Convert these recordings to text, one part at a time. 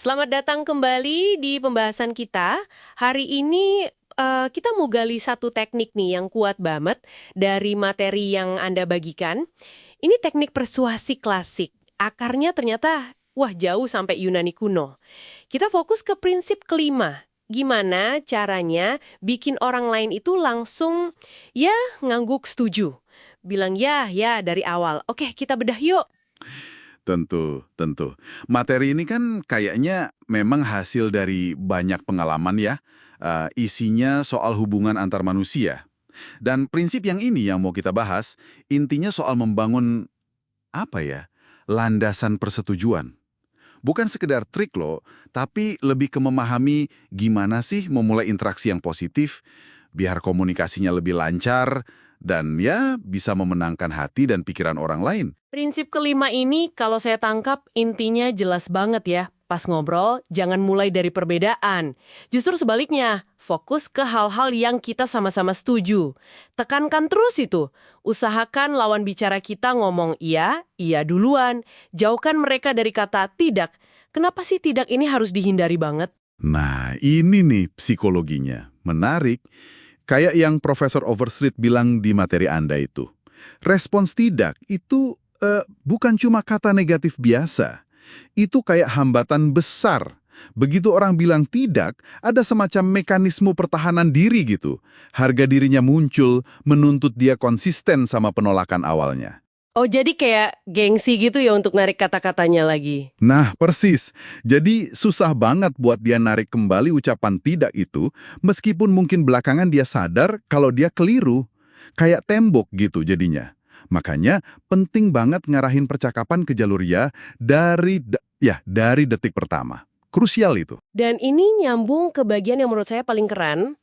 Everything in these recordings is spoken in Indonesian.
Selamat datang kembali di pembahasan kita. Hari ini kita mau gali satu teknik nih yang kuat banget dari materi yang Anda bagikan. Ini teknik persuasi klasik. Akarnya ternyata, wah jauh sampai Yunani kuno. Kita fokus ke prinsip kelima. Gimana caranya bikin orang lain itu langsung, ya, ngangguk setuju. Bilang ya dari awal. Oke, kita bedah yuk. Tentu, tentu. Materi ini kan kayaknya memang hasil dari banyak pengalaman ya. Isinya soal hubungan antar manusia. Dan prinsip yang ini yang mau kita bahas, intinya soal membangun, apa ya, landasan persetujuan. Bukan sekedar trik loh, tapi lebih ke memahami gimana sih memulai interaksi yang positif, biar komunikasinya lebih lancar, dan ya bisa memenangkan hati dan pikiran orang lain. Prinsip kelima ini kalau saya tangkap intinya jelas banget ya. Pas ngobrol, jangan mulai dari perbedaan. Justru sebaliknya, fokus ke hal-hal yang kita sama-sama setuju. Tekankan terus itu. Usahakan lawan bicara kita ngomong iya duluan. Jauhkan mereka dari kata tidak. Kenapa sih tidak ini harus dihindari banget? Nah, ini nih psikologinya. Menarik. Kayak yang Profesor Overstreet bilang di materi Anda itu. Respons tidak itu bukan cuma kata negatif biasa. Itu kayak hambatan besar. Begitu orang bilang tidak, ada semacam mekanisme pertahanan diri gitu. Harga dirinya muncul, menuntut dia konsisten sama penolakan awalnya. Oh, jadi kayak gengsi gitu ya untuk narik kata-katanya lagi. Nah, persis. Jadi susah banget buat dia narik kembali ucapan tidak itu, meskipun mungkin belakangan dia sadar kalau dia keliru. Kayak tembok gitu jadinya. Makanya penting banget ngarahin percakapan ke jalur ya dari detik pertama. Krusial itu. Dan ini nyambung ke bagian yang menurut saya paling keren,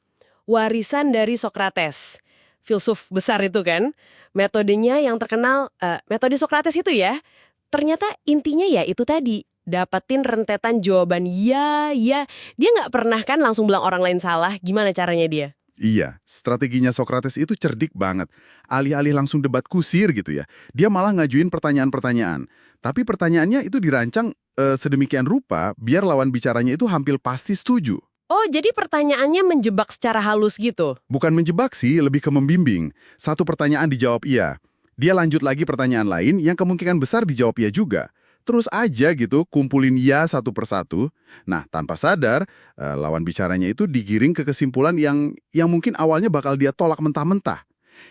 warisan dari Sokrates. Filsuf besar itu kan. Metodenya yang terkenal, metode Sokrates itu ya, ternyata intinya ya itu tadi. Dapetin rentetan jawaban ya. Dia nggak pernah kan langsung bilang orang lain salah, gimana caranya dia? Iya, strateginya Sokrates itu cerdik banget. Alih-alih langsung debat kusir gitu ya. Dia malah ngajuin pertanyaan-pertanyaan. Tapi pertanyaannya itu dirancang sedemikian rupa biar lawan bicaranya itu hampir pasti setuju. Oh, jadi pertanyaannya menjebak secara halus gitu? Bukan menjebak sih, lebih ke membimbing. Satu pertanyaan dijawab iya. Dia lanjut lagi pertanyaan lain yang kemungkinan besar dijawab iya juga. Terus aja gitu, kumpulin ya satu persatu. Nah, tanpa sadar, lawan bicaranya itu digiring ke kesimpulan yang mungkin awalnya bakal dia tolak mentah-mentah.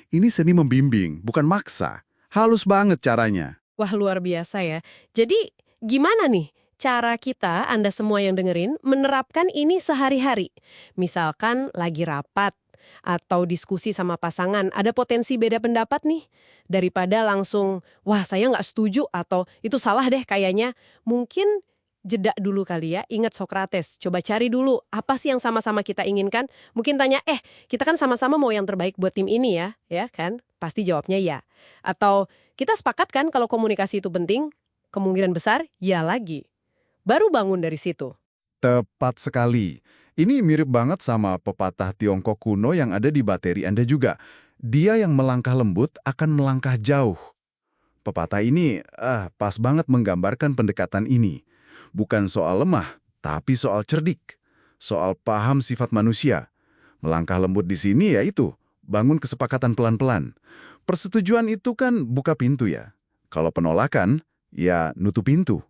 Ini seni membimbing, bukan maksa. Halus banget caranya. Wah, luar biasa ya. Jadi, gimana nih cara kita, Anda semua yang dengerin, menerapkan ini sehari-hari? Misalkan lagi rapat, atau diskusi sama pasangan, ada potensi beda pendapat nih. Daripada langsung, wah saya nggak setuju, atau itu salah deh kayaknya. Mungkin jeda dulu kali ya, ingat Sokrates. Coba cari dulu, apa sih yang sama-sama kita inginkan? Mungkin tanya, kita kan sama-sama mau yang terbaik buat tim ini ya kan? Pasti jawabnya ya. Atau kita sepakat kan kalau komunikasi itu penting? Kemungkinan besar, ya lagi. Baru bangun dari situ. Tepat sekali. Ini mirip banget sama pepatah Tiongkok kuno yang ada di materi Anda juga. Dia yang melangkah lembut akan melangkah jauh. Pepatah ini pas banget menggambarkan pendekatan ini. Bukan soal lemah, tapi soal cerdik. Soal paham sifat manusia. Melangkah lembut di sini yaitu bangun kesepakatan pelan-pelan. Persetujuan itu kan buka pintu ya. Kalau penolakan, ya nutup pintu.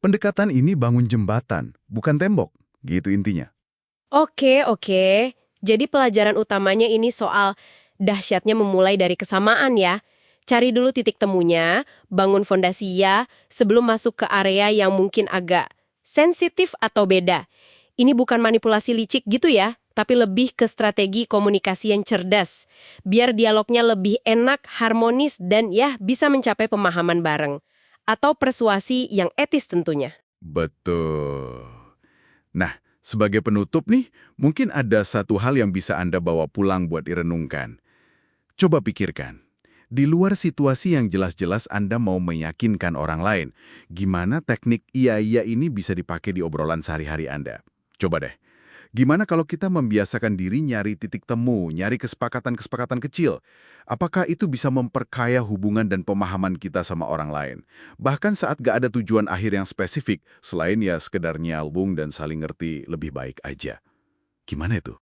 Pendekatan ini bangun jembatan, bukan tembok. Gitu intinya. Oke. Jadi pelajaran utamanya ini soal dahsyatnya memulai dari kesamaan ya. Cari dulu titik temunya, bangun fondasi ya, sebelum masuk ke area yang mungkin agak sensitif atau beda. Ini bukan manipulasi licik gitu ya, tapi lebih ke strategi komunikasi yang cerdas. Biar dialognya lebih enak, harmonis, dan ya bisa mencapai pemahaman bareng. Atau persuasi yang etis tentunya. Betul. Nah, sebagai penutup nih, mungkin ada satu hal yang bisa Anda bawa pulang buat direnungkan. Coba pikirkan, di luar situasi yang jelas-jelas Anda mau meyakinkan orang lain, gimana teknik iya-iya ini bisa dipakai di obrolan sehari-hari Anda? Coba deh, Gimana kalau kita membiasakan diri nyari titik temu, nyari kesepakatan-kesepakatan kecil? Apakah itu bisa memperkaya hubungan dan pemahaman kita sama orang lain? Bahkan saat gak ada tujuan akhir yang spesifik, selain ya sekedar nyambung dan saling ngerti lebih baik aja. Gimana itu?